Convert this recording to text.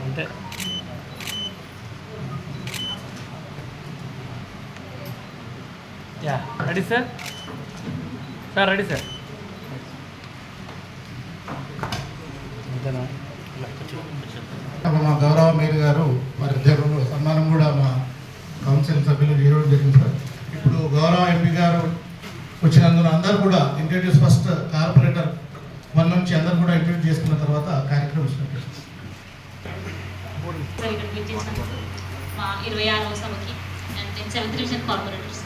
అంతే. Yeah ready sir. Sir ready sir. మా గౌరవ మేయర్ గారు వారి ఉద్యోగంలో సన్మానం కూడా మా కౌన్సిల్ సభ్యులు చేయడం జరిగింది సార్. ఇప్పుడు గౌరవ ఎంపీ గారు వచ్చినందున అందరూ కూడా ఇంట్రడ్యూస్ ఫస్ట్ కార్పొరేటర్ 1 నుంచి అందరూ కూడా ఇంట్రడ్యూస్ చేసుకున్న తర్వాత కార్యక్రమం స్టార్ట్ చేస్తాం. మా 26వ సభకి అండ్ 7th డివిజన్ కార్పొరేటర్స్